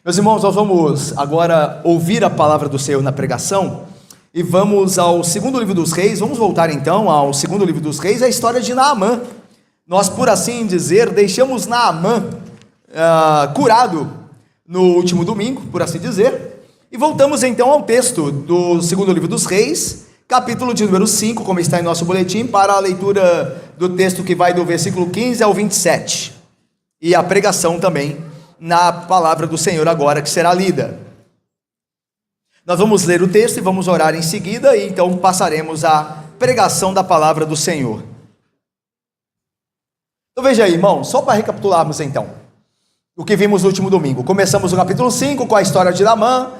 Meus irmãos, nós vamos agora ouvir a palavra do Senhor na pregação e vamos ao segundo livro dos reis. Vamos voltar então ao segundo livro dos reis, a história de Naamã. Nós, por assim dizer, deixamos Naamã curado no último domingo, por assim dizer, e voltamos então ao texto do segundo livro dos reis, capítulo de número 5, como está em nosso boletim, para a leitura do texto que vai do versículo 15 ao 27, e a pregação também na palavra do Senhor agora que será lida. Nós vamos ler o texto e vamos orar em seguida, e então passaremos à pregação da palavra do Senhor. Então veja aí, irmão, só para recapitularmos então o que vimos no último domingo. Começamos o capítulo 5 com a história de Naamã,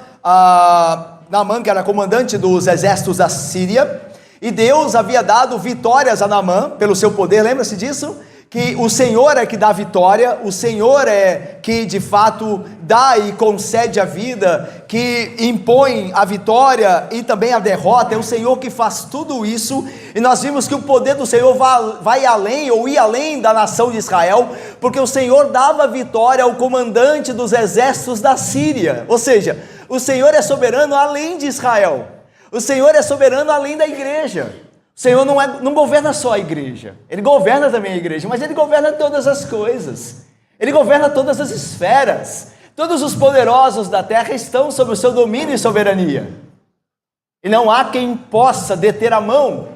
Naamã que era comandante dos exércitos da Síria, e Deus havia dado vitórias a Naamã pelo seu poder, lembra-se disso? Que o Senhor é que dá vitória, o Senhor é que de fato dá e concede a vida, que impõe a vitória e também a derrota, é o Senhor que faz tudo isso, e nós vimos que o poder do Senhor vai além, ou ia além da nação de Israel, porque o Senhor dava vitória ao comandante dos exércitos da Síria, ou seja, o Senhor é soberano além de Israel, o Senhor é soberano além da igreja. O Senhor não governa só a igreja, Ele governa também a igreja, mas Ele governa todas as coisas, Ele governa todas as esferas, todos os poderosos da terra estão sob o seu domínio e soberania, e não há quem possa deter a mão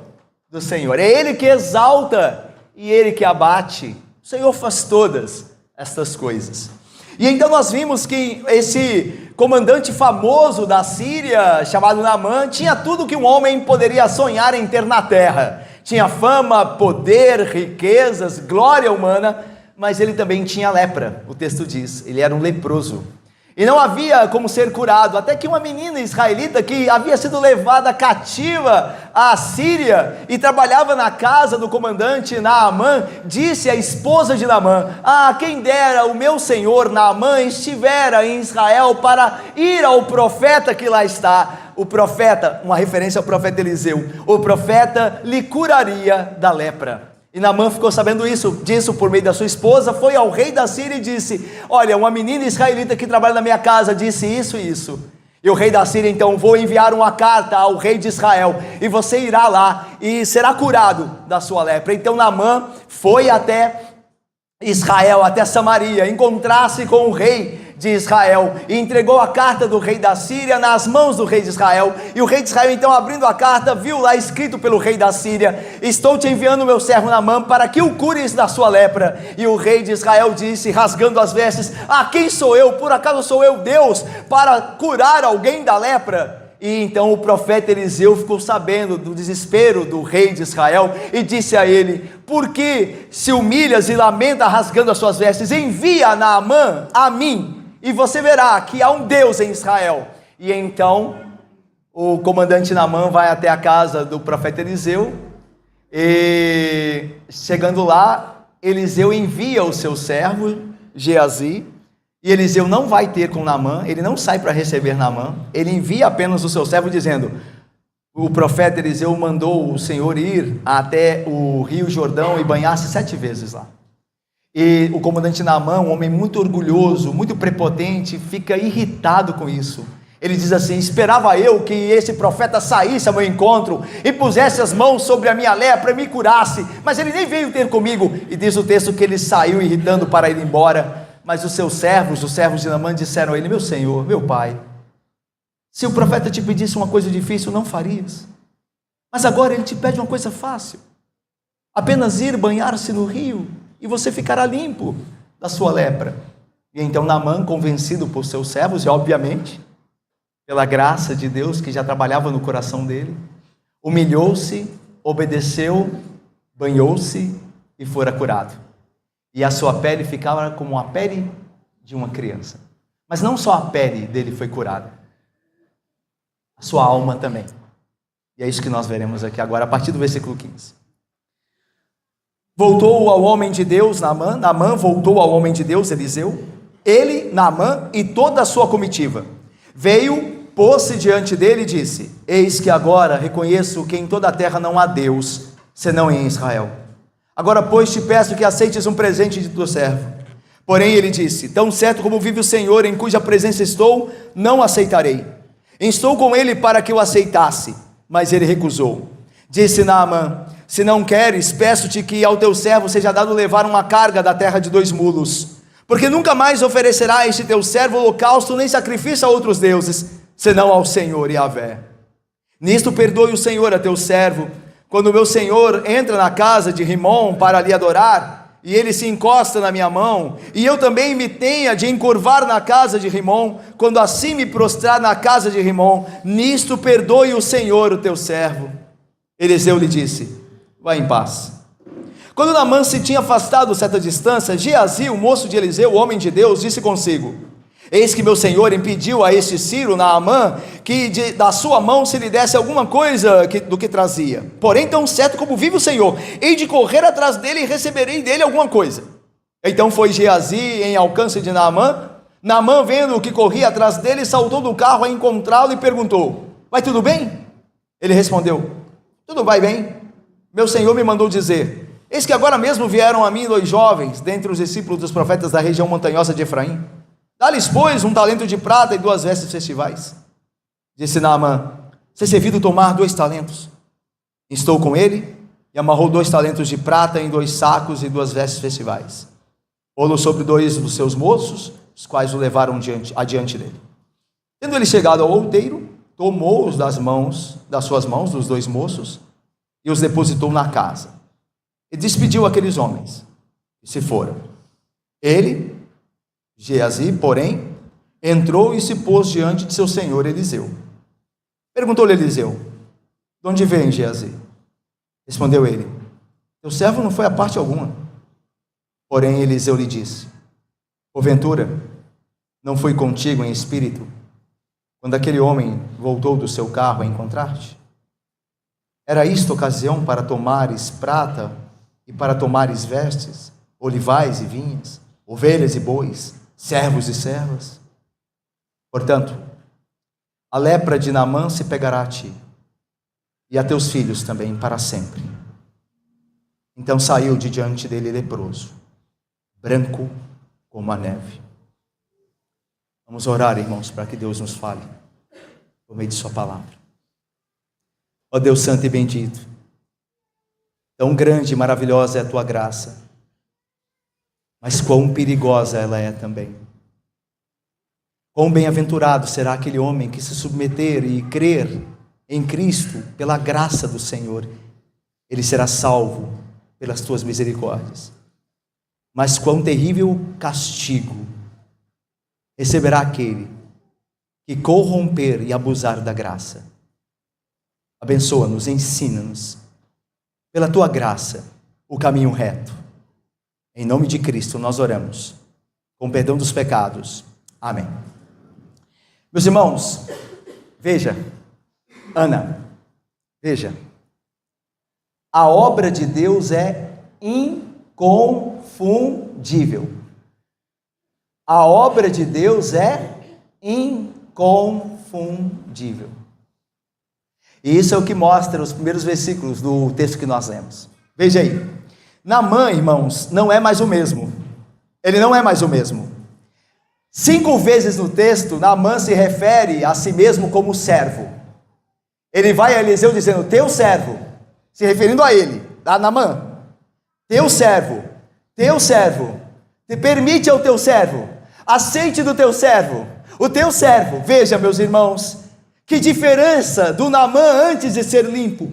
do Senhor, é Ele que exalta e Ele que abate, o Senhor faz todas estas coisas. E então nós vimos que esse comandante famoso da Síria, chamado Naamã, tinha tudo que um homem poderia sonhar em ter na terra. Tinha fama, poder, riquezas, glória humana, mas ele também tinha lepra, o texto diz, ele era um leproso. E não havia como ser curado, até que uma menina israelita que havia sido levada cativa à Síria e trabalhava na casa do comandante Naamã, disse à esposa de Naamã: quem dera o meu senhor Naamã estivera em Israel para ir ao profeta que lá está. O profeta, uma referência ao profeta Eliseu, o profeta lhe curaria da lepra. E Naamã ficou sabendo disso por meio da sua esposa, foi ao rei da Síria e disse: olha, uma menina israelita que trabalha na minha casa disse isso e isso. E o rei da Síria então: vou enviar uma carta ao rei de Israel, e você irá lá e será curado da sua lepra. Então Naamã foi até Israel, até Samaria, encontrar-se com o rei de Israel, e entregou a carta do rei da Síria nas mãos do rei de Israel, e o rei de Israel então, abrindo a carta, viu lá escrito pelo rei da Síria: estou te enviando o meu servo Naamã para que o cures da sua lepra. E o rei de Israel disse, rasgando as vestes: quem sou eu? Por acaso sou eu Deus para curar alguém da lepra? E então o profeta Eliseu ficou sabendo do desespero do rei de Israel e disse a ele: por que se humilhas e lamenta rasgando as suas vestes? Envia Naamã a mim, e você verá que há um Deus em Israel. E então o comandante Naamã vai até a casa do profeta Eliseu, e chegando lá, Eliseu envia o seu servo Geazi, e Eliseu não vai ter com Naamã, ele não sai para receber Naamã, ele envia apenas o seu servo dizendo: o profeta Eliseu mandou o Senhor ir até o rio Jordão e banhar-se 7 vezes lá. E o comandante Naamã, um homem muito orgulhoso, muito prepotente, fica irritado com isso. Ele diz assim: esperava eu que esse profeta saísse ao meu encontro e pusesse as mãos sobre a minha lepra e me curasse, mas ele nem veio ter comigo. E diz o texto que ele saiu irritando para ir embora. Mas os seus servos, os servos de Naamã, disseram a ele: meu senhor, meu pai, se o profeta te pedisse uma coisa difícil, não farias, mas agora ele te pede uma coisa fácil, apenas ir banhar-se no rio, e você ficará limpo da sua lepra. E então Naamã, convencido por seus servos, e obviamente pela graça de Deus que já trabalhava no coração dele, humilhou-se, obedeceu, banhou-se e fora curado. E a sua pele ficava como a pele de uma criança. Mas não só a pele dele foi curada, a sua alma também. E é isso que nós veremos aqui agora, a partir do versículo 15. Voltou ao homem de Deus, Naamã voltou ao homem de Deus, Eliseu, ele, Naamã e toda a sua comitiva. Veio, pôs-se diante dele e disse: eis que agora reconheço que em toda a terra não há Deus, senão em Israel. Agora, pois, te peço que aceites um presente de teu servo. Porém ele disse: tão certo como vive o Senhor, em cuja presença estou, não aceitarei. Estou com ele para que o aceitasse, mas ele recusou. Disse Naamã: se não queres, peço-te que ao teu servo seja dado levar uma carga da terra de 2 mulos, porque nunca mais oferecerá a este teu servo holocausto nem sacrifício a outros deuses, senão ao Senhor Yahvé. Nisto perdoe o Senhor a teu servo, quando o meu senhor entra na casa de Rimom para lhe adorar, e ele se encosta na minha mão, e eu também me tenha de encurvar na casa de Rimom, quando assim me prostrar na casa de Rimom, nisto perdoe o Senhor o teu servo. Eliseu lhe disse: vá em paz. Quando Naamã se tinha afastado certa distância, Geazi, o moço de Eliseu, o homem de Deus, disse consigo: eis que meu senhor impediu a este Ciro, Naamã, que da sua mão se lhe desse alguma coisa do que trazia. Porém, tão certo como vive o Senhor, hei de correr atrás dele e receberei dele alguma coisa. Então foi Geazi em alcance de Naamã. Naamã, vendo o que corria atrás dele, saltou do carro a encontrá-lo e perguntou: vai tudo bem? Ele respondeu: tudo vai bem. Meu senhor me mandou dizer: eis que agora mesmo vieram a mim 2 jovens, dentre os discípulos dos profetas da região montanhosa de Efraim. Dá-lhes, pois, 1 talento de prata e 2 vestes festivais. Disse Naamã: se é servido tomar 2 talentos. Estou com ele, e amarrou 2 talentos de prata em 2 sacos e 2 vestes festivais. Pô-lo sobre 2 dos seus moços, os quais o levaram adiante dele. Tendo ele chegado ao outeiro, tomou-os das suas mãos, dos 2 moços, e os depositou na casa. E despediu aqueles homens, e se foram. Ele, Geazi, porém, entrou e se pôs diante de seu senhor Eliseu. Perguntou-lhe Eliseu: de onde vem, Geazi? Respondeu ele: teu servo não foi a parte alguma. Porém Eliseu lhe disse: porventura, não fui contigo em espírito, quando aquele homem voltou do seu carro a encontrar-te? Era isto ocasião para tomares prata e para tomares vestes, olivais e vinhas, ovelhas e bois, servos e servas? Portanto, a lepra de Naamã se pegará a ti, e a teus filhos também para sempre. Então saiu de diante dele leproso, branco como a neve. Vamos orar, irmãos, para que Deus nos fale por meio de sua palavra. Ó Deus santo e bendito, tão grande e maravilhosa é a tua graça, mas quão perigosa ela é também. Quão bem-aventurado será aquele homem que se submeter e crer em Cristo pela graça do Senhor. Ele será salvo pelas tuas misericórdias. Mas quão terrível castigo receberá aquele que corromper e abusar da graça. Abençoa-nos, ensina-nos, pela tua graça, o caminho reto. Em nome de Cristo nós oramos, com perdão dos pecados. Amém. Meus irmãos, veja, Ana, veja, a obra de Deus é inconfundível. A obra de Deus é inconfundível. E isso é o que mostra os primeiros versículos do texto que nós lemos. Veja aí, Naamã, irmãos, não é mais o mesmo. Ele não é mais o mesmo. 5 vezes no texto, Naamã se refere a si mesmo como servo. Ele vai a Eliseu dizendo: teu servo, se referindo a ele, a Naamã, teu servo, te permite ao teu servo, aceite do teu servo, o teu servo. Veja, meus irmãos, que diferença do Naamã antes de ser limpo,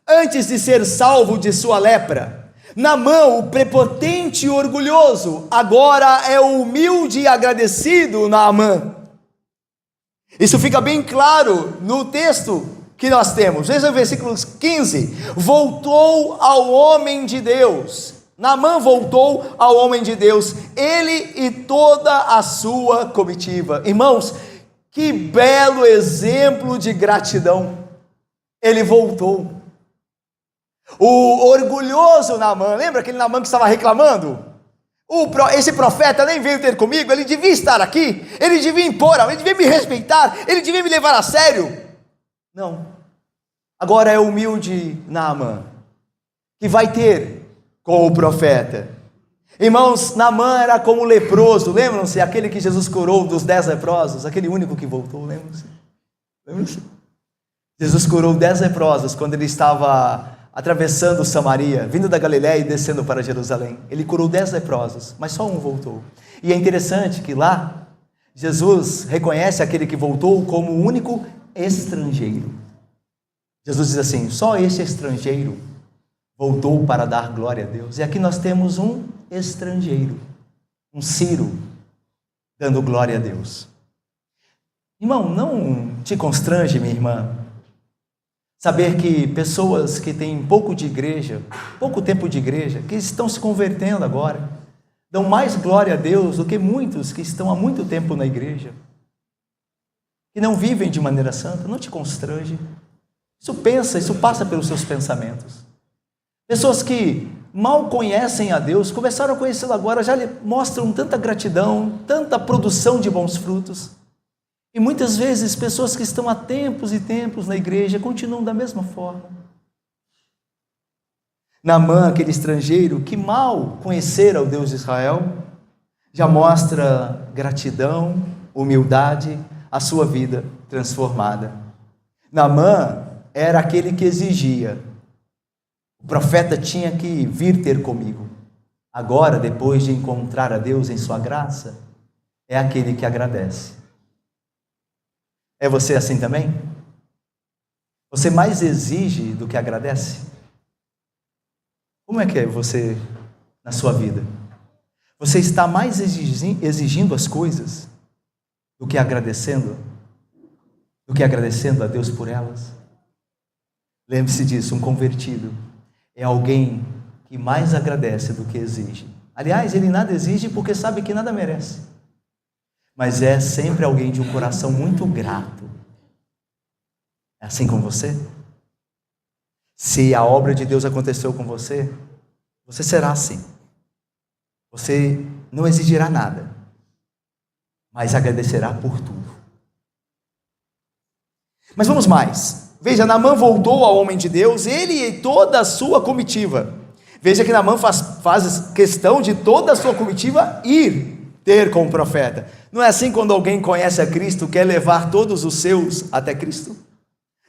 antes de ser salvo de sua lepra. Naamã, o prepotente e orgulhoso, agora é o humilde e agradecido Naamã. Isso fica bem claro no texto que nós temos. Veja o versículo 15: voltou ao homem de Deus. Naamã voltou ao homem de Deus, ele e toda a sua comitiva. Irmãos, que belo exemplo de gratidão. Ele voltou. O orgulhoso Naamã, lembra aquele Naamã que estava reclamando? Esse profeta nem veio ter comigo, ele devia estar aqui, ele devia impor, ele devia me respeitar, ele devia me levar a sério. Não, agora é o humilde Naamã, que vai ter com o profeta, Irmãos, Naamã era como leproso, lembram-se? Aquele que Jesus curou dos 10 leprosos, aquele único que voltou, lembram-se? Lembram-se? Jesus curou 10 leprosos quando ele estava atravessando Samaria, vindo da Galiléia e descendo para Jerusalém. Ele curou 10 leprosos, mas só um voltou. E é interessante que lá, Jesus reconhece aquele que voltou como o único estrangeiro. Jesus diz assim: só esse estrangeiro voltou para dar glória a Deus. E aqui nós temos um estrangeiro, um Ciro, dando glória a Deus. Irmão, não te constrange, minha irmã, saber que pessoas que têm pouco de igreja, pouco tempo de igreja, que estão se convertendo agora, dão mais glória a Deus do que muitos que estão há muito tempo na igreja, que não vivem de maneira santa. Não te constrange. Isso passa pelos seus pensamentos. Pessoas que mal conhecem a Deus, começaram a conhecê-lo agora, já lhe mostram tanta gratidão, tanta produção de bons frutos. E muitas vezes pessoas que estão há tempos e tempos na igreja continuam da mesma forma. Naamã, aquele estrangeiro que mal conhecera o Deus de Israel, já mostra gratidão, humildade, a sua vida transformada. Naamã era aquele que exigia: o profeta tinha que vir ter comigo. Agora, depois de encontrar a Deus em sua graça, é aquele que agradece. É você assim também? Você mais exige do que agradece? Como é que é você na sua vida? Você está mais exigindo as coisas do que agradecendo a Deus por elas? Lembre-se disso, um convertido é alguém que mais agradece do que exige. Aliás, ele nada exige porque sabe que nada merece. Mas é sempre alguém de um coração muito grato. É assim com você? Se a obra de Deus aconteceu com você, você será assim. Você não exigirá nada, mas agradecerá por tudo. Mas vamos mais. Veja, Naamã voltou ao homem de Deus, ele e toda a sua comitiva. Veja que Naamã faz questão de toda a sua comitiva ir ter com o profeta. Não é assim quando alguém conhece a Cristo, quer levar todos os seus até Cristo?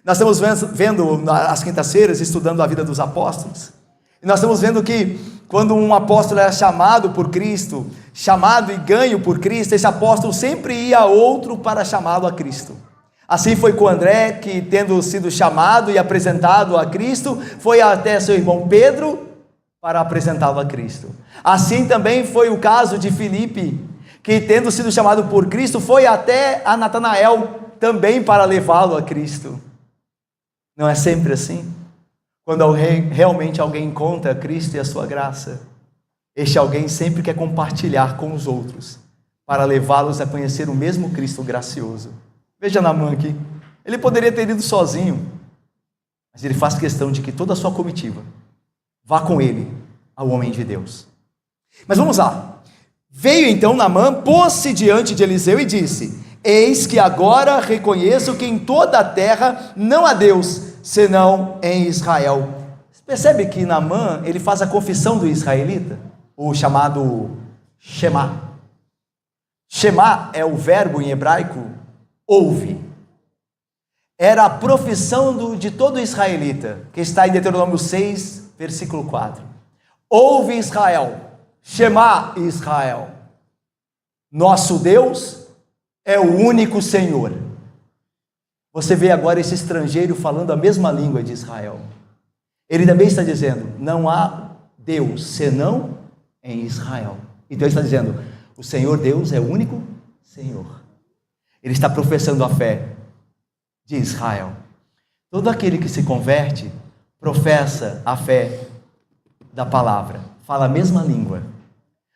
Nós estamos vendo às quintas-feiras, estudando a vida dos apóstolos, e nós estamos vendo que quando um apóstolo era chamado por Cristo, chamado e ganho por Cristo, esse apóstolo sempre ia a outro para chamá-lo a Cristo. Assim foi com André, que tendo sido chamado e apresentado a Cristo, foi até seu irmão Pedro para apresentá-lo a Cristo. Assim também foi o caso de Filipe, que tendo sido chamado por Cristo, foi até a Natanael também para levá-lo a Cristo. Não é sempre assim? Quando realmente alguém encontra Cristo e a sua graça, este alguém sempre quer compartilhar com os outros, para levá-los a conhecer o mesmo Cristo gracioso. Veja Naamã aqui, ele poderia ter ido sozinho, mas ele faz questão de que toda a sua comitiva vá com ele ao homem de Deus. Mas vamos lá. Veio então Naamã, pôs-se diante de Eliseu e disse: eis que agora reconheço que em toda a terra não há Deus, senão em Israel. Você percebe que Naamã, ele faz a confissão do israelita, o chamado Shema. Shema é o verbo em hebraico ouve. Era a profissão de todo israelita, que está em Deuteronômio 6, versículo 4. Ouve Israel, Shema Israel, nosso Deus é o único Senhor. Você vê agora esse estrangeiro falando a mesma língua de Israel. Ele também está dizendo: não há Deus senão em Israel. Então ele está dizendo: o Senhor Deus é o único Senhor. Ele está professando a fé de Israel. Todo aquele que se converte professa a fé da palavra, fala a mesma língua.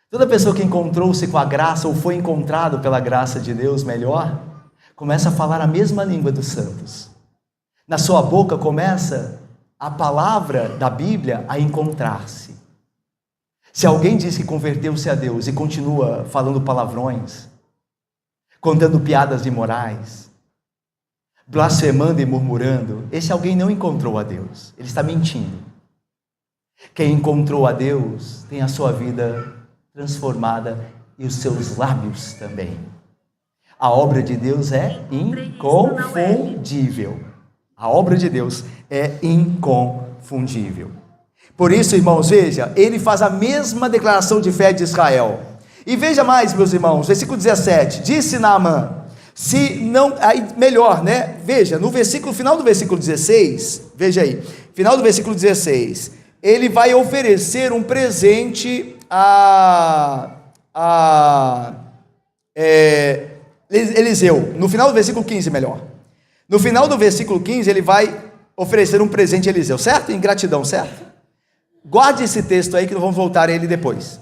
Toda pessoa que encontrou-se com a graça ou foi encontrado pela graça de Deus melhor, começa a falar a mesma língua dos santos. Na sua boca começa a palavra da Bíblia a encontrar-se. Se alguém diz que converteu-se a Deus e continua falando palavrões, contando piadas imorais, blasfemando e murmurando, esse alguém não encontrou a Deus, ele está mentindo. Quem encontrou a Deus tem a sua vida transformada e os seus lábios também. A obra de Deus é inconfundível. A obra de Deus é inconfundível. Por isso, irmãos, veja, ele faz a mesma declaração de fé de Israel. E veja mais, meus irmãos, versículo 17, disse Naamã, se não, aí melhor, né? Veja, no final do versículo 16, veja aí, final do versículo 16, ele vai oferecer um presente a Eliseu, no final do versículo 15, melhor. No final do versículo 15, ele vai oferecer um presente a Eliseu, certo? Em gratidão, certo? Guarde esse texto aí que nós vamos voltar a ele depois,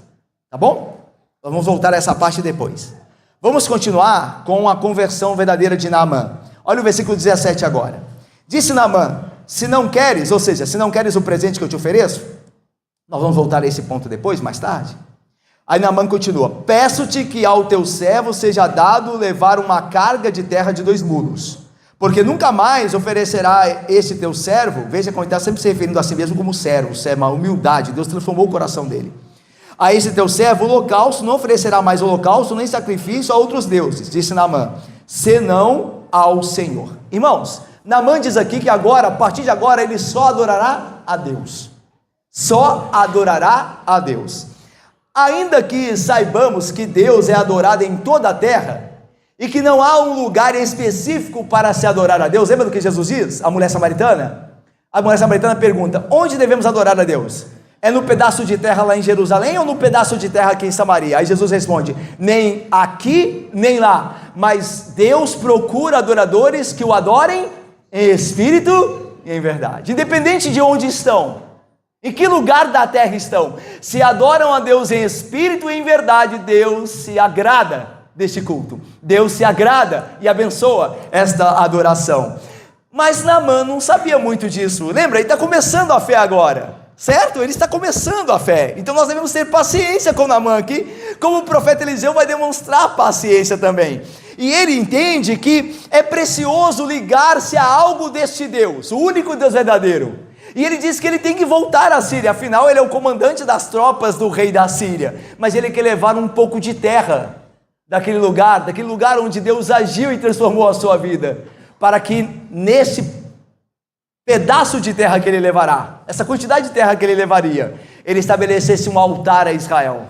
tá bom? Nós vamos voltar a essa parte depois. Vamos continuar com a conversão verdadeira de Naamã. Olha o versículo 17 agora. Disse Naamã, se não queres, ou seja, se não queres o presente que eu te ofereço, nós vamos voltar a esse ponto depois, mais tarde. Aí Naamã continua, peço-te que ao teu servo seja dado levar uma carga de terra de 2 mulos, porque nunca mais oferecerá este teu servo, veja como ele está sempre se referindo a si mesmo como servo, isso é uma humildade, Deus transformou o coração dele. A esse teu servo holocausto, não oferecerá mais holocausto, nem sacrifício a outros deuses, disse Naamã, senão ao Senhor. Irmãos, Naamã diz aqui que agora, a partir de agora, ele só adorará a Deus, só adorará a Deus. Ainda que saibamos que Deus é adorado em toda a terra, e que não há um lugar específico para se adorar a Deus, lembra do que Jesus diz? A mulher samaritana? A mulher samaritana pergunta, onde devemos adorar a Deus? É no pedaço de terra lá em Jerusalém ou no pedaço de terra aqui em Samaria? Aí Jesus responde, nem aqui nem lá, mas Deus procura adoradores que o adorem em espírito e em verdade, independente de onde estão. Em que lugar da terra estão? Se adoram a Deus em espírito e em verdade, Deus se agrada deste culto. Deus se agrada e abençoa esta adoração. Mas Naamã não sabia muito disso. Lembra? Ele está começando a fé agora, certo? Ele está começando a fé. Então nós devemos ter paciência com Naamã aqui, como o profeta Eliseu vai demonstrar paciência também. E ele entende que é precioso ligar-se a algo deste Deus, o único Deus verdadeiro. E ele diz que ele tem que voltar à Síria, afinal ele é o comandante das tropas do rei da Síria, mas ele quer levar um pouco de terra daquele lugar onde Deus agiu e transformou a sua vida, para que nesse pedaço de terra que ele levará, essa quantidade de terra que ele levaria, ele estabelecesse um altar a Israel,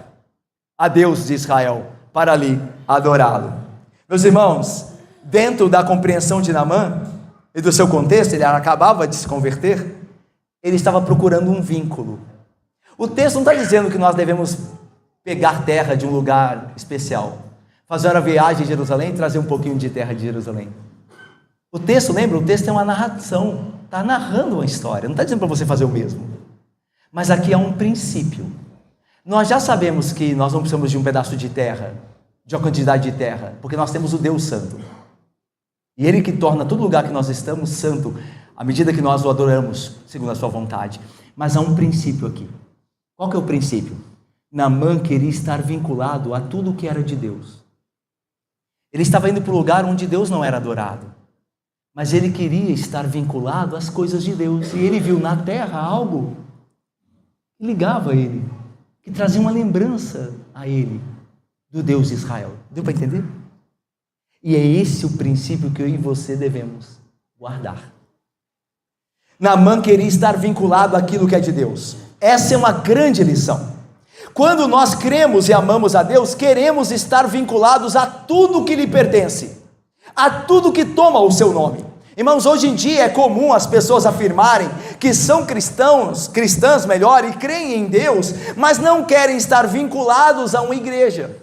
a Deus de Israel, para ali adorá-lo. Meus irmãos, dentro da compreensão de Naamã e do seu contexto, ele acabava de se converter, ele estava procurando um vínculo. O texto não está dizendo que nós devemos pegar terra de um lugar especial, fazer uma viagem a Jerusalém e trazer um pouquinho de terra de Jerusalém. O texto, lembra? O texto é uma narração, está narrando uma história, não está dizendo para você fazer o mesmo. Mas aqui há um princípio. Nós já sabemos que nós não precisamos de um pedaço de terra, de uma quantidade de terra, porque nós temos o Deus Santo. E Ele que torna todo lugar que nós estamos santo, à medida que nós o adoramos, segundo a sua vontade. Mas há um princípio aqui. Qual que é o princípio? Naamã queria estar vinculado a tudo que era de Deus. Ele estava indo para um lugar onde Deus não era adorado, mas ele queria estar vinculado às coisas de Deus. E ele viu na terra algo que ligava a ele, que trazia uma lembrança a ele do Deus de Israel. Deu para entender? E é esse o princípio que eu e você devemos guardar. Naamã queria estar vinculado àquilo que é de Deus. Essa é uma grande lição. Quando nós cremos e amamos a Deus, queremos estar vinculados a tudo que lhe pertence, a tudo que toma o seu nome. Irmãos, hoje em dia é comum as pessoas afirmarem que são cristãs melhor, e creem em Deus, mas não querem estar vinculados a uma igreja.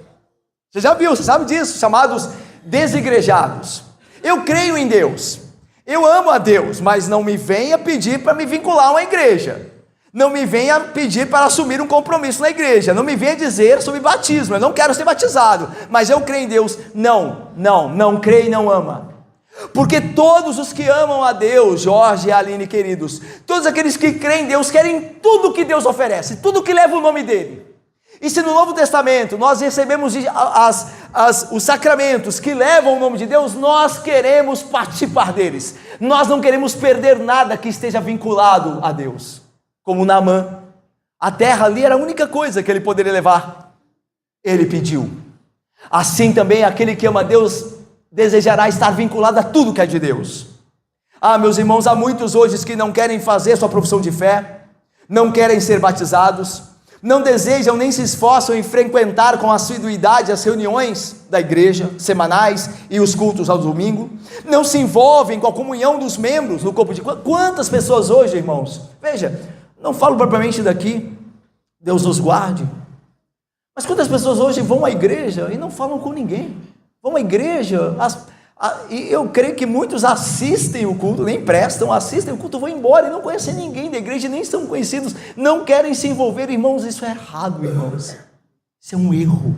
Você já viu, você sabe disso, chamados desigrejados. Eu creio em Deus, eu amo a Deus, mas não me venha pedir para me vincular a uma igreja. Não me venha pedir para assumir um compromisso na igreja. Não me venha dizer sobre batismo. Eu não quero ser batizado, mas eu creio em Deus. Não crê e não ama. Porque todos os que amam a Deus, Jorge e Aline queridos, todos aqueles que creem em Deus, querem tudo que Deus oferece, tudo que leva o nome dele. E se no Novo Testamento nós recebemos os sacramentos que levam o nome de Deus, nós queremos participar deles. Nós não queremos perder nada que esteja vinculado a Deus. Como Naamã, a terra ali era a única coisa que ele poderia levar. ele pediu. Assim também aquele que ama Deus desejará estar vinculado a tudo que é de Deus. Meus irmãos, há muitos hoje que não querem fazer sua profissão de fé, não querem ser batizados, não desejam nem se esforçam em frequentar com assiduidade as reuniões da igreja semanais e os cultos ao domingo, não se envolvem com a comunhão dos membros no corpo de Cristo. Quantas pessoas hoje, irmãos, veja, não falo propriamente daqui, Deus nos guarde, mas quantas pessoas hoje vão à igreja e não falam com ninguém, vão à igreja, e eu creio que muitos assistem o culto, nem prestam, assistem o culto, vão embora e não conhecem ninguém da igreja, nem são conhecidos, não querem se envolver. Irmãos, isso é errado, irmãos, isso é um erro.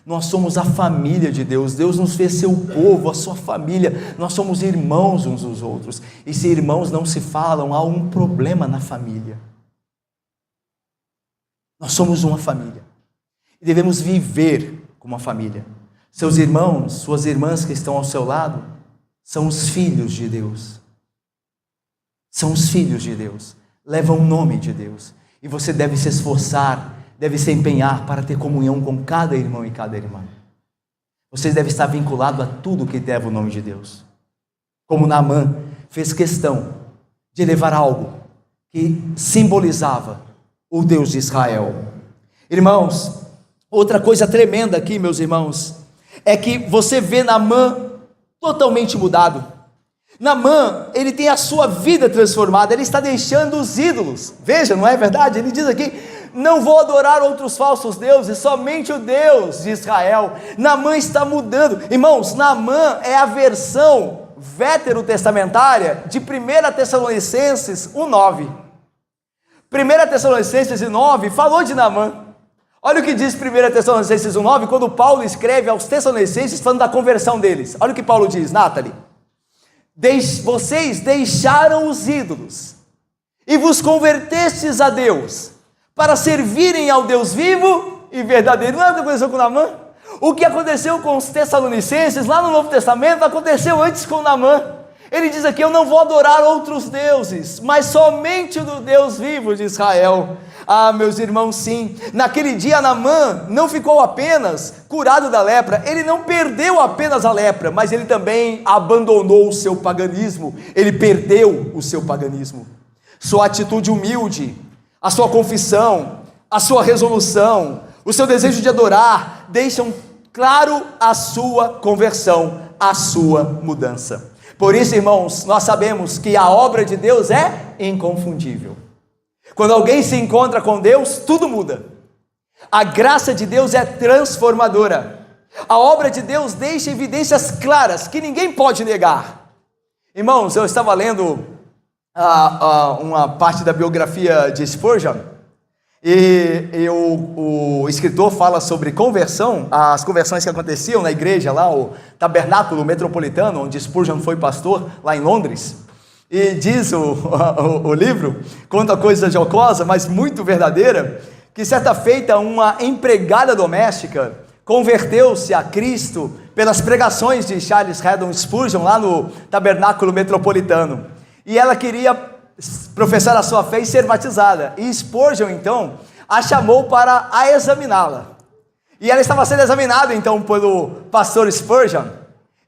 Nós somos a família de Deus, Deus nos fez seu povo, a sua família, nós somos irmãos uns dos outros, e se irmãos não se falam, há um problema na família. Nós somos uma família, e devemos viver como uma família. Seus irmãos, suas irmãs que estão ao seu lado, são os filhos de Deus. São os filhos de Deus. Levam o nome de Deus. E você deve se esforçar, deve se empenhar para ter comunhão com cada irmão e cada irmã. Você deve estar vinculado a tudo que deve o nome de Deus. Como Naamã fez questão de levar algo que simbolizava o Deus de Israel. Irmãos, outra coisa tremenda aqui, meus irmãos, é que você vê Naamã totalmente mudado. Naamã, ele tem a sua vida transformada, ele está deixando os ídolos. Veja, não é verdade? Ele diz aqui: não vou adorar outros falsos deuses, somente o Deus de Israel. Naamã está mudando. Irmãos, Naamã é a versão veterotestamentária de 1 Tessalonicenses 1:9. 1 Tessalonicenses 1:9 falou de Naamã. Olha o que diz 1 Tessalonicenses 1:9, quando Paulo escreve aos Tessalonicenses falando da conversão deles. Olha o que Paulo diz, Nathalie: vocês deixaram os ídolos e vos convertestes a Deus para servirem ao Deus vivo e verdadeiro. Não é o que aconteceu com Naamã? O que aconteceu com os Tessalonicenses lá no Novo Testamento aconteceu antes com Naamã. Ele diz aqui: eu não vou adorar outros deuses, mas somente o do Deus vivo de Israel. Meus irmãos, sim, naquele dia Naamã não ficou apenas curado da lepra, ele não perdeu apenas a lepra, mas ele também abandonou o seu paganismo, ele perdeu o seu paganismo. Sua atitude humilde, a sua confissão, a sua resolução, o seu desejo de adorar, deixam claro a sua conversão, a sua mudança. Por isso, irmãos, nós sabemos que a obra de Deus é inconfundível. Quando alguém se encontra com Deus, tudo muda. A graça de Deus é transformadora. A obra de Deus deixa evidências claras que ninguém pode negar. Irmãos, eu estava lendo uma parte da biografia de Spurgeon, e o escritor fala sobre conversão, as conversões que aconteciam na igreja lá, o Tabernáculo Metropolitano, onde Spurgeon foi pastor, lá em Londres. E diz o livro, conta coisa jocosa, mas muito verdadeira, que certa feita uma empregada doméstica converteu-se a Cristo pelas pregações de Charles Haddon Spurgeon lá no Tabernáculo Metropolitano, e ela queria professar a sua fé e ser batizada, e Spurgeon então a chamou para a examiná-la, e ela estava sendo examinada então pelo pastor Spurgeon,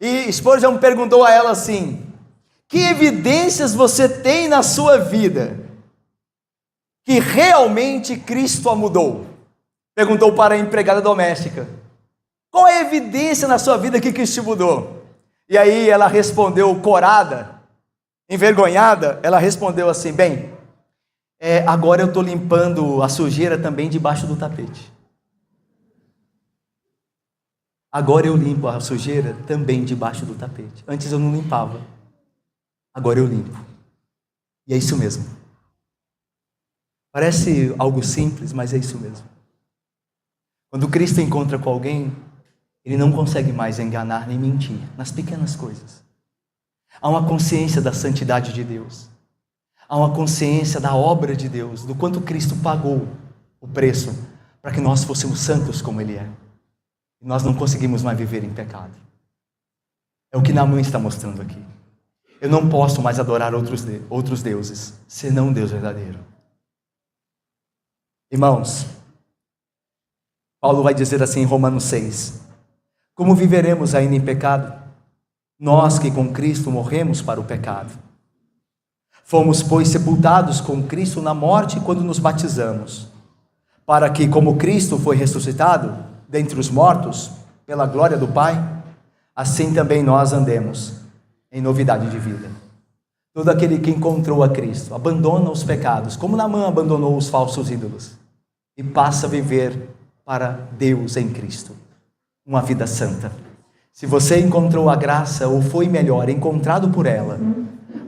e Spurgeon perguntou a ela assim: que evidências você tem na sua vida que realmente Cristo a mudou? Perguntou para a empregada doméstica. Qual é a evidência na sua vida que Cristo te mudou? E aí ela respondeu corada, envergonhada, ela respondeu assim: bem, agora eu estou limpando a sujeira também debaixo do tapete. Agora eu limpo a sujeira também debaixo do tapete. Antes eu não limpava. Agora eu limpo. E é isso mesmo. Parece algo simples, mas é isso mesmo. Quando Cristo encontra com alguém, ele não consegue mais enganar nem mentir nas pequenas coisas. Há uma consciência da santidade de Deus. Há uma consciência da obra de Deus, do quanto Cristo pagou o preço para que nós fôssemos santos como Ele é. E nós não conseguimos mais viver em pecado. É o que Naamã está mostrando aqui. Eu não posso mais adorar outros deuses, senão um Deus verdadeiro. Irmãos, Paulo vai dizer assim em Romanos 6: como viveremos ainda em pecado? Nós que com Cristo morremos para o pecado. Fomos, pois, sepultados com Cristo na morte quando nos batizamos, para que, como Cristo foi ressuscitado dentre os mortos, pela glória do Pai, assim também nós andemos em novidade de vida. Todo aquele que encontrou a Cristo abandona os pecados, como Naamã abandonou os falsos ídolos, e passa a viver para Deus em Cristo, uma vida santa. Se você encontrou a graça, ou foi melhor, encontrado por ela,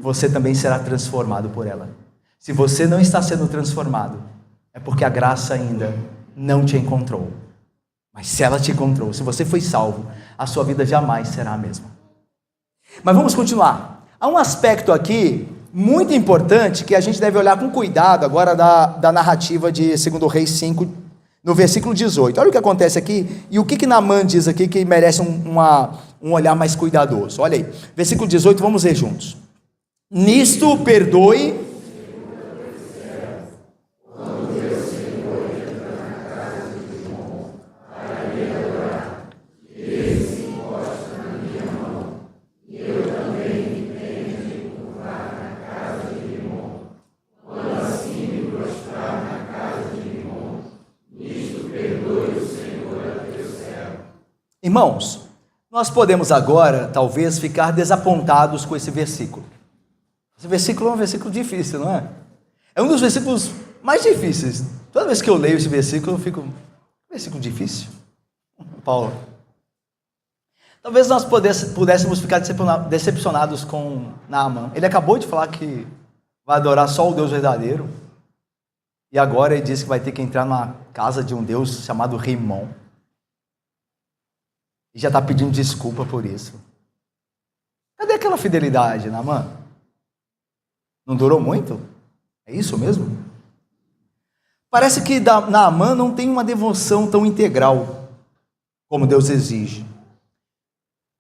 você também será transformado por ela. Se você não está sendo transformado, é porque a graça ainda não te encontrou. Mas se ela te encontrou, se você foi salvo, a sua vida jamais será a mesma. Mas vamos continuar. Há um aspecto aqui muito importante que a gente deve olhar com cuidado agora da narrativa de 2 Reis 5, no versículo 18. Olha o que acontece aqui e o que Naamã diz aqui que merece um olhar mais cuidadoso. Olha aí, versículo 18, vamos ler juntos. Nisto perdoe Irmãos, nós podemos agora, talvez, ficar desapontados com esse versículo. Esse versículo é um versículo difícil, não é? É um dos versículos mais difíceis. Toda vez que eu leio esse versículo, eu fico, versículo difícil? Paulo. Talvez nós pudéssemos ficar decepcionados com Naamã. Ele acabou de falar que vai adorar só o Deus verdadeiro. E agora ele diz que vai ter que entrar na casa de um Deus chamado Rimon. E já está pedindo desculpa por isso. Cadê aquela fidelidade, Naamã? Não durou muito? É isso mesmo? Parece que Naamã não tem uma devoção tão integral como Deus exige.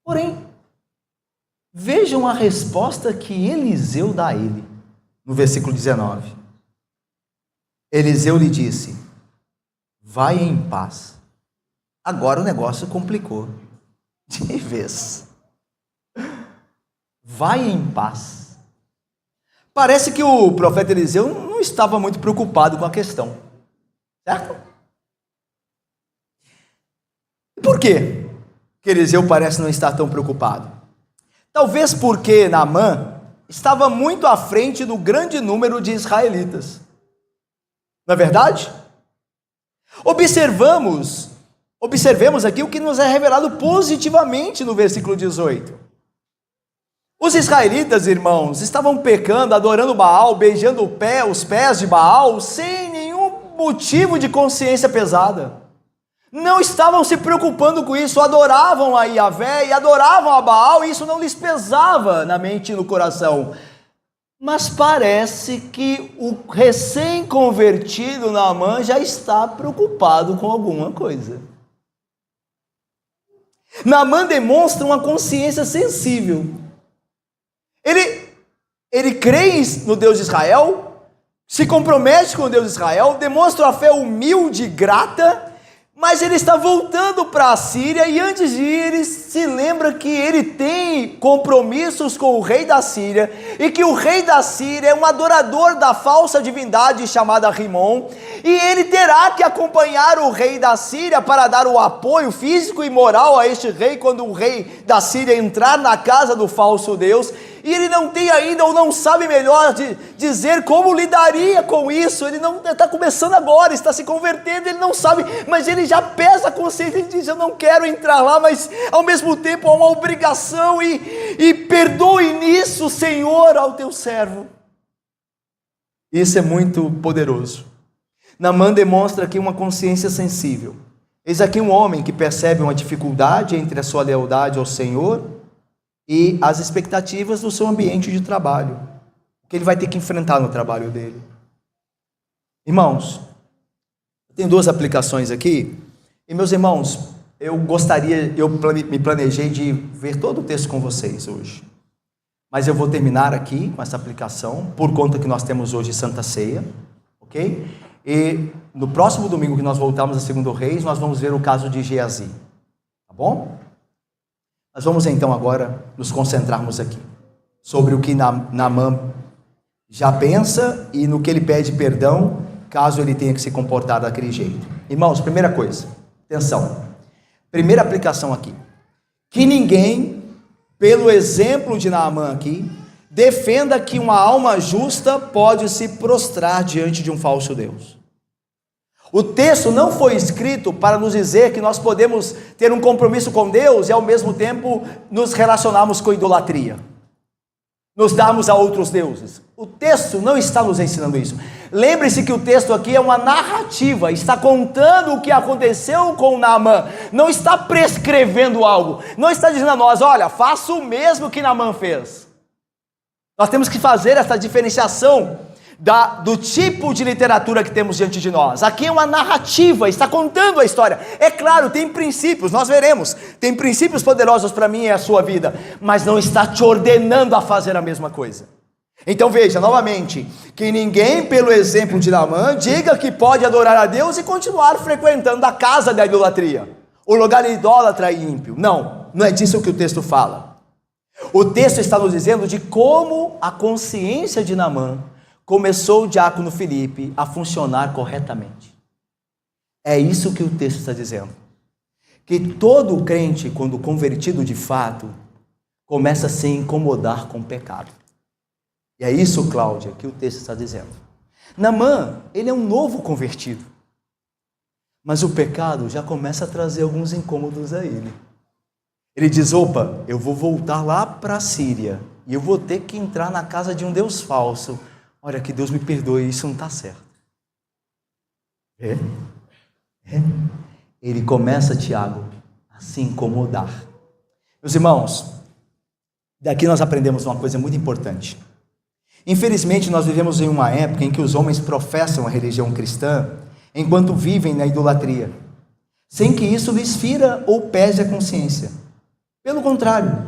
Porém, vejam a resposta que Eliseu dá a ele, no versículo 19. Eliseu lhe disse: vai em paz. Agora o negócio complicou de vez. Vai em paz. Parece que o profeta Eliseu não estava muito preocupado com a questão, certo? E por quê que Eliseu parece não estar tão preocupado? Talvez porque Naamã estava muito à frente do grande número de israelitas. Não é verdade? Observemos aqui o que nos é revelado positivamente no versículo 18. Os israelitas, irmãos, estavam pecando, adorando Baal, beijando os pés de Baal, sem nenhum motivo de consciência pesada. Não estavam se preocupando com isso, adoravam a Yahvé e adoravam a Baal, e isso não lhes pesava na mente e no coração. Mas parece que o recém-convertido Naamã já está preocupado com alguma coisa. Naamã demonstra uma consciência sensível. Ele crê no Deus de Israel, se compromete com o Deus de Israel, demonstra uma fé humilde e grata, mas ele está voltando para a Síria e antes de ir, ele se lembra que ele tem compromissos com o rei da Síria e que o rei da Síria é um adorador da falsa divindade chamada Rimon e ele terá que acompanhar o rei da Síria para dar o apoio físico e moral a este rei quando o rei da Síria entrar na casa do falso Deus. E ele não tem ainda, ou não sabe melhor dizer como lidaria com isso. Ele não está começando agora, está se convertendo, ele não sabe, mas ele já pesa a consciência, ele diz: eu não quero entrar lá, mas ao mesmo tempo há uma obrigação, e perdoe nisso, Senhor, ao teu servo. Isso é muito poderoso. Naamã demonstra aqui uma consciência sensível. Eis aqui um homem que percebe uma dificuldade entre a sua lealdade ao Senhor e as expectativas do seu ambiente de trabalho, que ele vai ter que enfrentar no trabalho dele. Irmãos, eu tenho duas aplicações aqui, e meus irmãos, eu me planejei de ver todo o texto com vocês hoje, mas eu vou terminar aqui com essa aplicação, por conta que nós temos hoje Santa Ceia, ok? E no próximo domingo que nós voltarmos a 2 Reis, nós vamos ver o caso de Geazi. Tá bom? Nós vamos então agora nos concentrarmos aqui sobre o que Naamã já pensa e no que ele pede perdão, caso ele tenha que se comportar daquele jeito. Irmãos, primeira coisa, atenção, primeira aplicação aqui, que ninguém, pelo exemplo de Naamã aqui, defenda que uma alma justa pode se prostrar diante de um falso Deus. O texto não foi escrito para nos dizer que nós podemos ter um compromisso com Deus e ao mesmo tempo nos relacionarmos com idolatria, nos darmos a outros deuses. O texto não está nos ensinando isso. Lembre-se que o texto aqui é uma narrativa, está contando o que aconteceu com Naamã, não está prescrevendo algo, não está dizendo a nós, olha, faça o mesmo que Naamã fez. Nós temos que fazer essa diferenciação do tipo de literatura que temos diante de nós. Aqui é uma narrativa, está contando a história. É claro, tem princípios, nós veremos, tem princípios poderosos para mim e a sua vida, mas não está te ordenando a fazer a mesma coisa. Então veja, novamente, que ninguém, pelo exemplo de Naamã, diga que pode adorar a Deus e continuar frequentando a casa da idolatria, o lugar idólatra e ímpio. Não é disso que o texto fala. O texto está nos dizendo de como a consciência de Naamã começou o diácono Filipe a funcionar corretamente. É isso que o texto está dizendo. Que todo crente, quando convertido de fato, começa a se incomodar com o pecado. E é isso, Cláudia, que o texto está dizendo. Naamã, ele é um novo convertido. Mas o pecado já começa a trazer alguns incômodos a ele. Ele diz, opa, eu vou voltar lá para a Síria e eu vou ter que entrar na casa de um Deus falso. Olha, que Deus me perdoe, isso não está certo. Ele começa, Tiago, a se incomodar. Meus irmãos, daqui nós aprendemos uma coisa muito importante. Infelizmente, nós vivemos em uma época em que os homens professam a religião cristã enquanto vivem na idolatria, sem que isso lhes fira ou pese a consciência. Pelo contrário,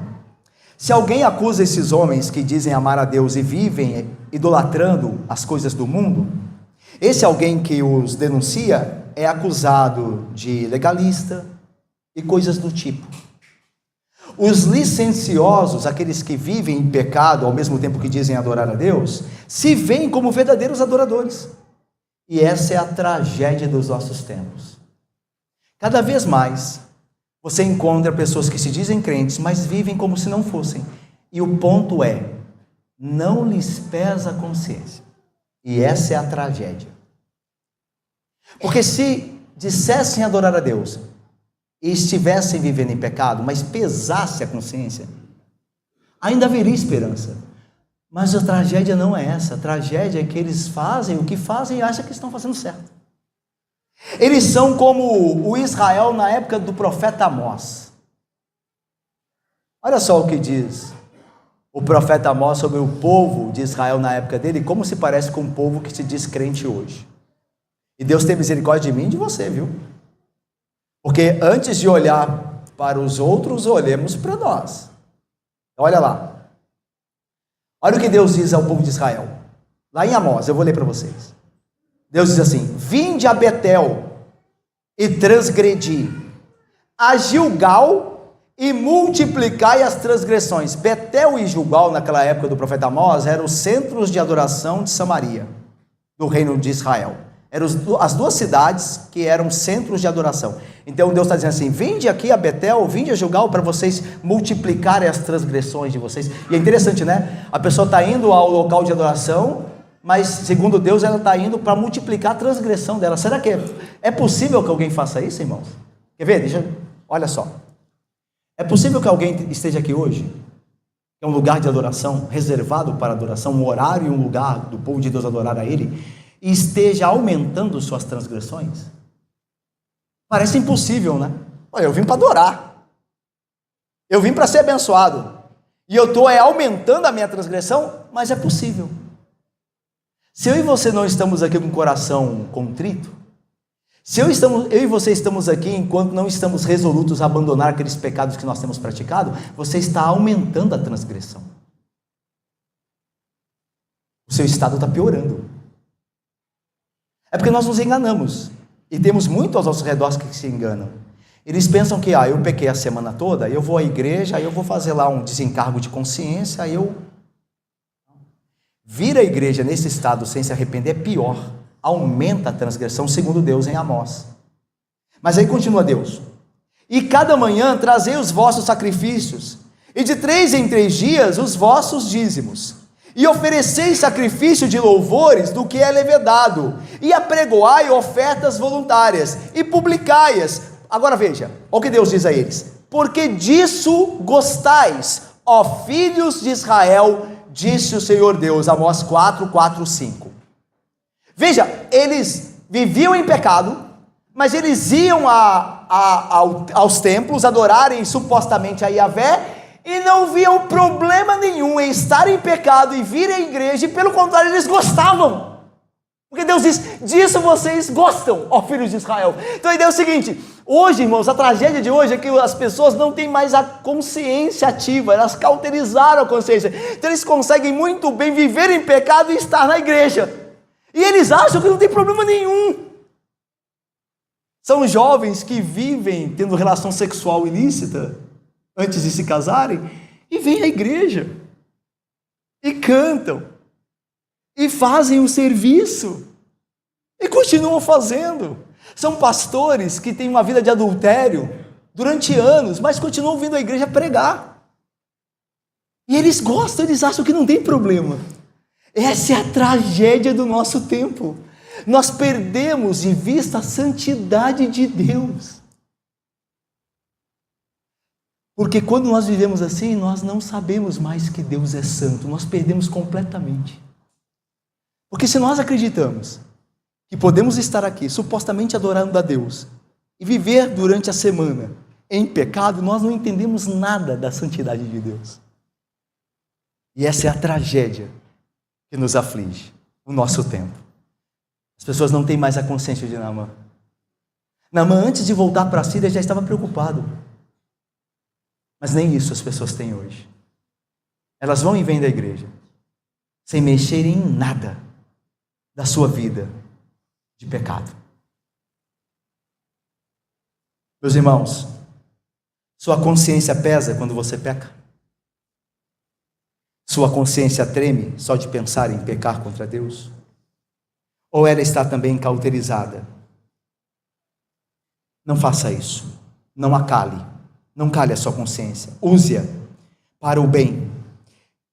se alguém acusa esses homens que dizem amar a Deus e vivem idolatrando as coisas do mundo, esse alguém que os denuncia é acusado de legalista e coisas do tipo. Os licenciosos, aqueles que vivem em pecado ao mesmo tempo que dizem adorar a Deus, se veem como verdadeiros adoradores. E essa é a tragédia dos nossos tempos. Cada vez mais, você encontra pessoas que se dizem crentes, mas vivem como se não fossem. E o ponto é, não lhes pesa a consciência. E essa é a tragédia. Porque se dissessem adorar a Deus e estivessem vivendo em pecado, mas pesasse a consciência, ainda haveria esperança. Mas a tragédia não é essa. A tragédia é que eles fazem o que fazem e acham que estão fazendo certo. Eles são como o Israel na época do profeta Amós. Olha só o que diz o profeta Amós sobre o povo de Israel na época dele, como se parece com o povo que se diz crente hoje. E Deus tem misericórdia de mim e de você, viu? Porque antes de olhar para os outros, olhemos para nós. Olha lá. Olha o que Deus diz ao povo de Israel. Lá em Amós, eu vou ler para vocês. Deus diz assim, vinde a Betel e transgredi, a Gilgal e multiplicai as transgressões. Betel e Gilgal, naquela época do profeta Amós, eram os centros de adoração de Samaria, do reino de Israel. Eram as duas cidades que eram centros de adoração. Então Deus está dizendo assim, vinde aqui a Betel, vinde a Gilgal, para vocês multiplicarem as transgressões de vocês. E é interessante, né? A pessoa está indo ao local de adoração, mas segundo Deus ela está indo para multiplicar a transgressão dela. Será que é possível que alguém faça isso, irmãos? Quer ver? Olha só. É possível que alguém esteja aqui hoje, é um lugar de adoração, reservado para adoração, um horário e um lugar do povo de Deus adorar a Ele, e esteja aumentando suas transgressões? Parece impossível, né? Olha, eu vim para adorar, eu vim para ser abençoado, e eu estou aumentando a minha transgressão, mas é possível. Se eu e você não estamos aqui com o coração contrito, se eu e você estamos aqui enquanto não estamos resolutos a abandonar aqueles pecados que nós temos praticado, você está aumentando a transgressão. O seu estado está piorando. É porque nós nos enganamos. E temos muito aos nossos redores que se enganam. Eles pensam que, eu pequei a semana toda, eu vou à igreja, aí eu vou fazer lá um desencargo de consciência, aí eu... Vir à igreja nesse estado sem se arrepender é pior. Aumenta a transgressão, segundo Deus em Amós. Mas aí continua Deus. E cada manhã trazei os vossos sacrifícios, e de 3 em 3 dias os vossos dízimos. E ofereceis sacrifício de louvores do que é levedado, e apregoai ofertas voluntárias, e publicai-as. Agora veja, olha o que Deus diz a eles: porque disso gostais, ó filhos de Israel, disse o Senhor Deus. Amós 4, 4, 5. Veja, eles viviam em pecado, mas eles iam aos templos adorarem supostamente a Yahvé, e não viam problema nenhum em estar em pecado e vir à igreja, e pelo contrário, eles gostavam, porque Deus diz: disso vocês gostam, ó filhos de Israel. Então a ideia é o seguinte: hoje, irmãos, a tragédia de hoje é que as pessoas não têm mais a consciência ativa, elas cauterizaram a consciência, então eles conseguem muito bem viver em pecado e estar na igreja, e eles acham que não tem problema nenhum. São jovens que vivem tendo relação sexual ilícita antes de se casarem, e vêm à igreja, e cantam, e fazem o serviço, e continuam fazendo. São pastores que têm uma vida de adultério durante anos, mas continuam vindo à igreja pregar, e eles gostam, eles acham que não tem problema. Essa é a tragédia do nosso tempo. Nós perdemos de vista a santidade de Deus. Porque quando nós vivemos assim, nós não sabemos mais que Deus é santo, nós perdemos completamente. Porque se nós acreditamos que podemos estar aqui, supostamente adorando a Deus, e viver durante a semana em pecado, nós não entendemos nada da santidade de Deus. E essa é a tragédia que nos aflige no nosso tempo. As pessoas não têm mais a consciência de Naamã. Naamã, antes de voltar para a Síria, já estava preocupado. Mas nem isso as pessoas têm hoje. Elas vão e vêm da igreja, sem mexerem em nada da sua vida de pecado. Meus irmãos, sua consciência pesa quando você peca? Sua consciência treme só de pensar em pecar contra Deus? Ou ela está também cauterizada? Não faça isso. Não a cale. Não cale a sua consciência. Use-a para o bem.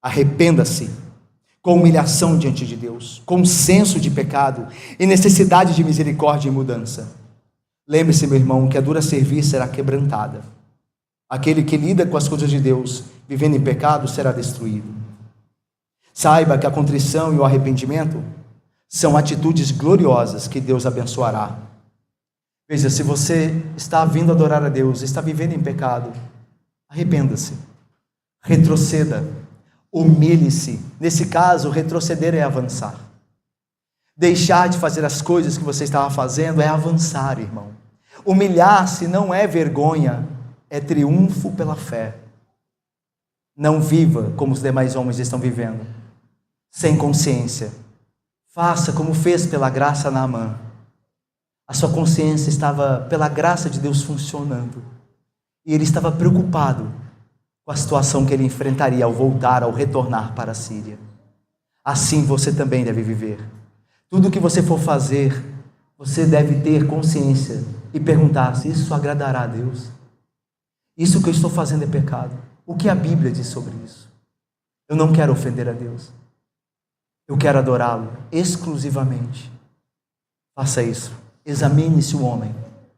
Arrependa-se com humilhação diante de Deus, com senso de pecado e necessidade de misericórdia e mudança. Lembre-se, meu irmão, que a dura serviço será quebrantada. Aquele que lida com as coisas de Deus, vivendo em pecado, será destruído. Saiba que a contrição e o arrependimento são atitudes gloriosas que Deus abençoará. Veja, se você está vindo adorar a Deus, está vivendo em pecado, arrependa-se, retroceda, humilhe-se. Nesse caso, retroceder é avançar. Deixar de fazer as coisas que você estava fazendo é avançar, irmão. Humilhar-se não é vergonha, é triunfo pela fé. Não viva como os demais homens estão vivendo, sem consciência. Faça como fez pela graça Naamã. A sua consciência estava, pela graça de Deus, funcionando. E ele estava preocupado com a situação que ele enfrentaria ao voltar, ao retornar para a Síria. Assim você também deve viver. Tudo que você for fazer, você deve ter consciência e perguntar se isso agradará a Deus. Isso que eu estou fazendo é pecado. O que a Bíblia diz sobre isso? Eu não quero ofender a Deus. Eu quero adorá-lo exclusivamente. Faça isso. Examine-se o homem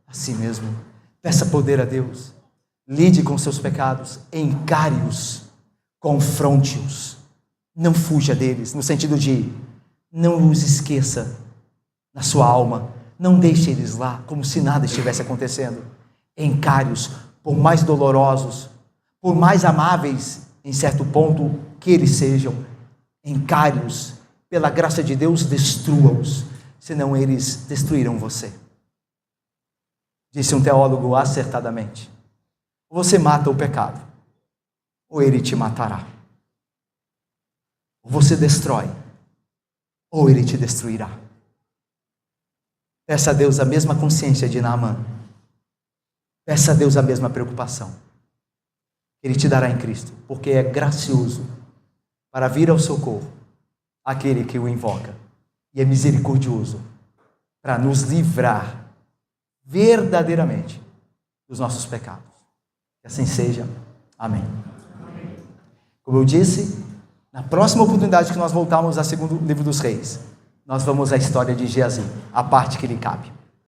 a si mesmo. Peça poder a Deus. Lide com seus pecados. Encare-os. Confronte-os. Não fuja deles, no sentido de não os esqueça na sua alma. Não deixe eles lá como se nada estivesse acontecendo. Encare-os, por mais dolorosos, por mais amáveis em certo ponto que eles sejam. Encare-os. Pela graça de Deus, destrua-os, senão eles destruirão você. Disse um teólogo acertadamente: ou você mata o pecado, ou ele te matará. Ou você destrói, ou ele te destruirá. Peça a Deus a mesma consciência de Naamã. Peça a Deus a mesma preocupação. Ele te dará em Cristo, porque é gracioso para vir ao socorro aquele que o invoca, e é misericordioso para nos livrar verdadeiramente dos nossos pecados. Que assim seja. Amém. Como eu disse, na próxima oportunidade que nós voltarmos ao segundo livro dos reis, nós vamos à história de Geazi, a parte que lhe cabe.